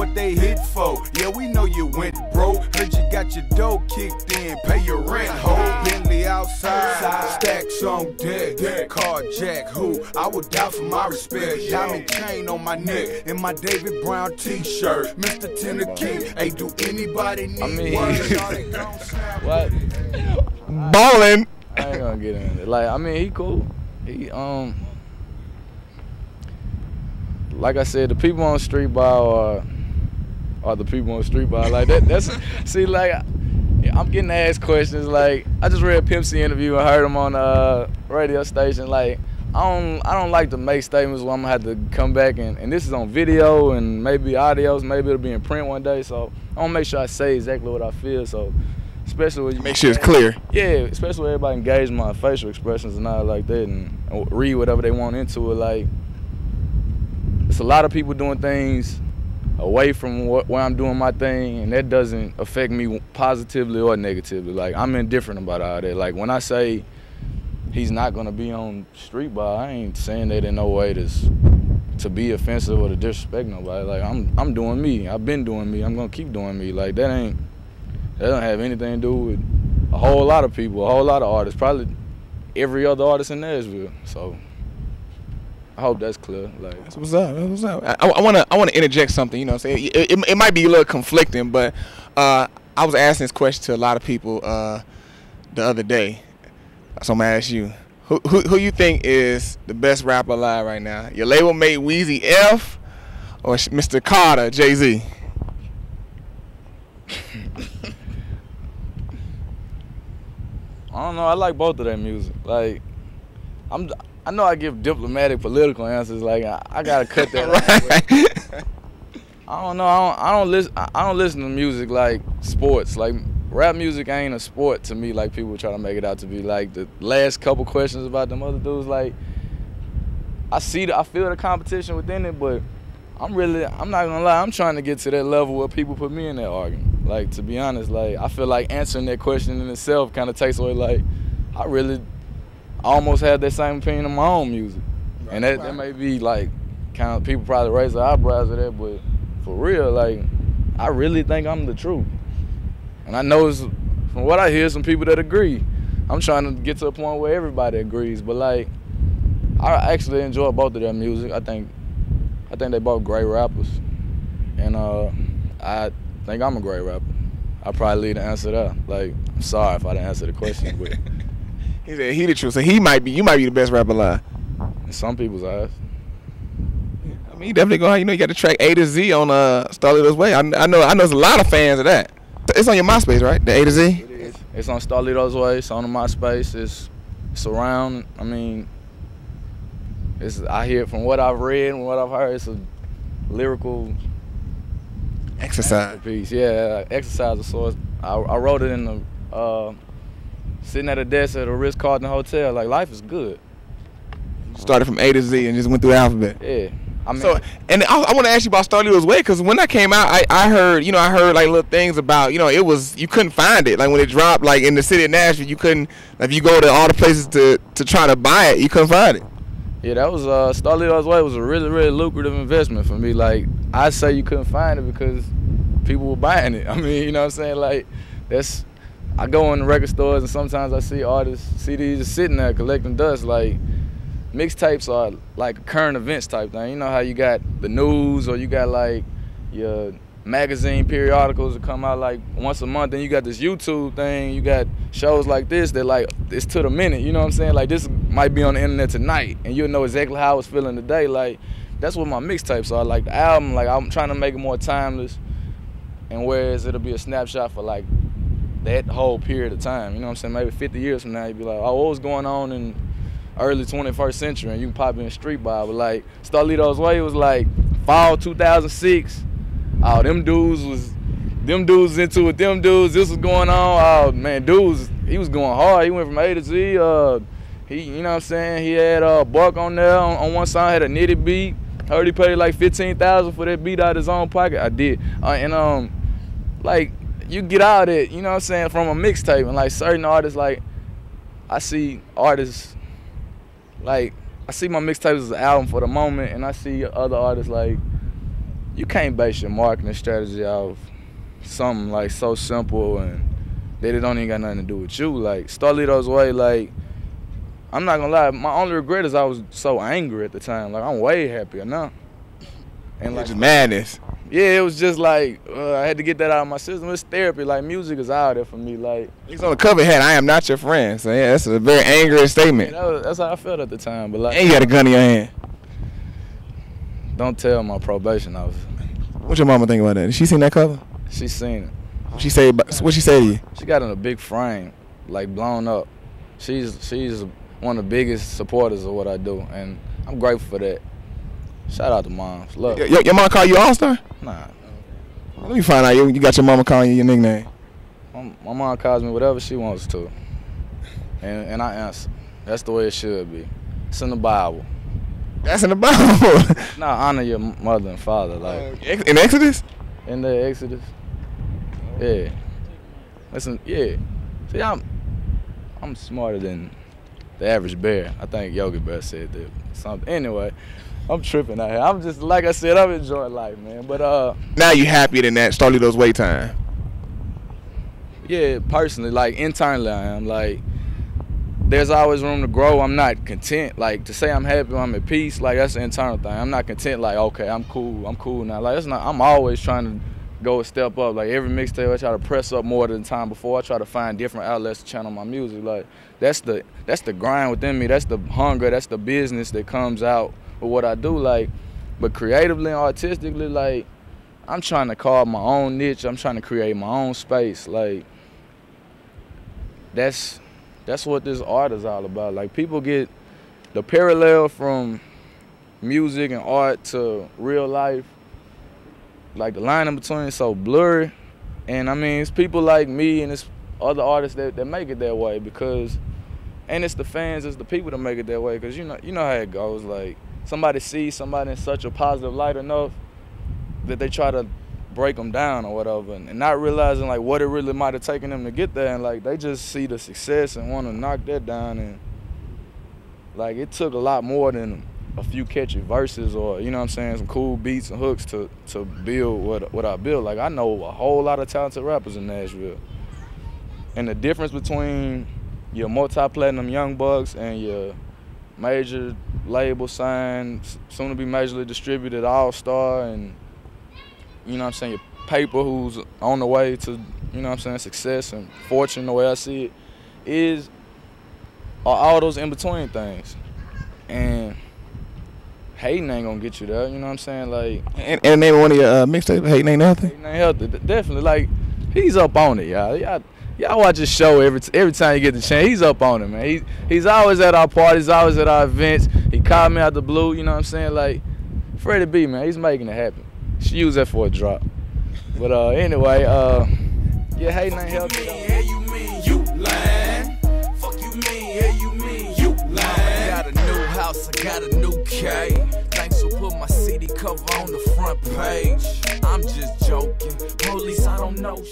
what they hit for. Yeah, we know you went broke. Heard you got your dough kicked in, pay your rent, ho. Bentley outside, stacks on deck. Carjack who? I would die for my respect. Diamond chain on my neck and my David Brown t-shirt. Mr. Tennessee, hey, do anybody need what? Ballin'. I ain't gonna get in it. Like, I mean, he cool. He like I said, the people on street ball are the people on street ball. Like that's see, like I'm getting asked questions. Like I just read Pimp C interview and heard him on a radio station. Like I don't like to make statements where I'm gonna have to come back and this is on video and maybe audios, maybe it'll be in print one day. So I want to make sure I say exactly what I feel. So especially when you make sure it's clear. Yeah, especially when everybody engage my facial expressions and all like that and read whatever they want into it. Like it's a lot of people doing things away from where I'm doing my thing, and that doesn't affect me positively or negatively. Like I'm indifferent about all that. Like when I say he's not gonna be on street ball, I ain't saying that in no way to be offensive or to disrespect nobody. Like I'm doing me. I've been doing me. I'm gonna keep doing me. Like that don't have anything to do with a whole lot of people, a whole lot of artists, probably every other artist in Nashville. So I hope that's clear. Like that's what's up. That's what's up. I wanna interject something. You know what I'm saying? It might be a little conflicting, but I was asking this question to a lot of people the other day. So I'm gonna ask you, who you think is the best rapper alive right now? Your label mate Weezy F or Mr. Carter Jay-Z? I don't know. I like both of their music. Like I know I give diplomatic political answers. Like I gotta cut that out. I don't know. I don't listen to music like sports. Like rap music ain't a sport to me. Like people try to make it out to be. Like the last couple questions about them other dudes. Like I feel the competition within it, but I'm not gonna lie. I'm trying to get to that level where people put me in that argument. Like to be honest, like I feel like answering that question in itself kind of takes away. Like I really almost have that same opinion of my own music, right, and that may be like kind of people probably raise their eyebrows at that, but for real, like I really think I'm the truth, and I know it's, from what I hear, some people that agree. I'm trying to get to a point where everybody agrees, but like I actually enjoy both of their music. I think they both great rappers, and I think I'm a great rapper. I probably leave the answer there. Like I'm sorry if I didn't answer the question, but. He said he the truth, so you might be the best rapper alive. In some people's eyes. I mean, you definitely go. You know, you got the track A to Z on Starlito's Way. I know there's a lot of fans of that. It's on your MySpace, right? The A to Z. It is. It's on Starlito's Way. It's on MySpace. It's around. I mean, I hear from what I've read and what I've heard. It's a lyrical exercise piece. Yeah, exercise of sorts. I wrote it in the. Sitting at a desk at a Ritz-Carlton hotel, like life is good. Started from A to Z and just went through the alphabet. Yeah, I mean. So, and I want to ask you about Starlito's Way, because when that came out, I heard like little things about, it was, you couldn't find it. Like when it dropped, like in the city of Nashville, you couldn't. If you go to all the places to try to buy it, you couldn't find it. Yeah, that was Starlito's Way was a really, really lucrative investment for me. Like I say, you couldn't find it because people were buying it. I mean, you know what I'm saying? Like that's. I go in the record stores and sometimes I see artists' CDs just sitting there collecting dust. Like mixtapes are like current events type thing. You know how you got the news or you got like your magazine periodicals that come out like once a month, and you got this YouTube thing, you got shows like this that like it's to the minute, you know what I'm saying? Like this might be on the internet tonight and you'll know exactly how I was feeling today. Like that's what my mixtapes are. Like the album, like I'm trying to make it more timeless, and whereas it'll be a snapshot for like that whole period of time, you know what I'm saying? Maybe 50 years from now, you'd be like, oh, what was going on in early 21st century? And you can pop in street bar. But like Starlito's Way was like fall 2006. Oh, them dudes into it. Them dudes, this was going on. Oh man, dudes, he was going hard. He went from A to Z. He, you know what I'm saying? He had Buck on there on one side, had a knitted beat. Heard he paid like $15,000 for that beat out of his own pocket. I did. Like. You get out of it, you know what I'm saying, from a mixtape, and like certain artists, like I see artists, like I see my mixtapes as an album for the moment, and I see other artists like you can't base your marketing strategy off something like so simple and that it don't even got nothing to do with you. Like Starlito's Way, like I'm not gonna lie, my only regret is I was so angry at the time. Like I'm way happier now. And like just madness. Yeah, it was just like I had to get that out of my system. It's therapy. Like music is out there for me. Like he's on the cover head. I am not your friend. So yeah, that's a very angry statement. Yeah, that's how I felt at the time. But like, and you got a gun in your hand. Don't tell my probation officer. What your mama think about that? Did she seen that cover? She seen it. What she say to you? She got in a big frame, like blown up. She's one of the biggest supporters of what I do, and I'm grateful for that. Shout out to moms. Love. Your mom call you Allstar? Nah. Let me find out you got your mama calling you your nickname. My mom calls me whatever she wants to, and I answer. That's the way it should be. It's in the Bible. That's in the Bible. Nah, honor your mother and father, like in Exodus. In the Exodus. Yeah. Listen, yeah. See, I'm smarter than the average bear. I think Yogi Bear said that. Something. Anyway, I'm tripping out here. I'm just, like I said, I'm enjoying life, man. But now you happier than that Starlito's Way time? Yeah, personally, like internally, I am. Like, there's always room to grow. I'm not content. Like, to say I'm happy, I'm at peace, like, that's an internal thing. I'm not content, like, okay, I'm cool now. Like, that's not, I'm always trying to go a step up. Like, every mixtape, I try to press up more than the time before. I try to find different outlets to channel my music. Like, that's the grind within me. That's the hunger. That's the business that comes out with what I do. Like, but creatively and artistically, like, I'm trying to carve my own niche. I'm trying to create my own space. Like, that's what this art is all about. Like, people get the parallel from music and art to real life. Like, the line in between is so blurry. And I mean, it's people like me and it's other artists that make it that way because, and it's the fans, it's the people that make it that way because you know how it goes. Like, somebody sees somebody in such a positive light enough that they try to break them down or whatever, and not realizing like what it really might have taken them to get there, and like they just see the success and want to knock that down. And like, it took a lot more than a few catchy verses or, you know what I'm saying, some cool beats and hooks to build what I built. Like, I know a whole lot of talented rappers in Nashville, and the difference between your multi-platinum young bucks and your major label signed, soon to be majorly distributed Allstar, and you know what I'm saying, your paper who's on the way to, you know what I'm saying, success and fortune, the way I see it, are all those in-between things. And hating ain't gonna get you there, you know what I'm saying? Like, and name one of your mixtapes, Hating Ain't Nothing? Hating Ain't Healthy, definitely. Like, he's up on it, y'all. Y'all watch his show every time you get the chance. He's up on it, man. He's always at our parties, always at our events. He called me out the blue, you know what I'm saying? Like, Freddie B, man, he's making it happen. She use that for a drop. But anyway, yeah, Hating Ain't Healthy. Hey, you mean you lying? Fuck you mean, hey, you mean you lying? I got a new house, I got a new K. Thanks for putting my CD cover on the front page. I'm just joking. Police, I don't know.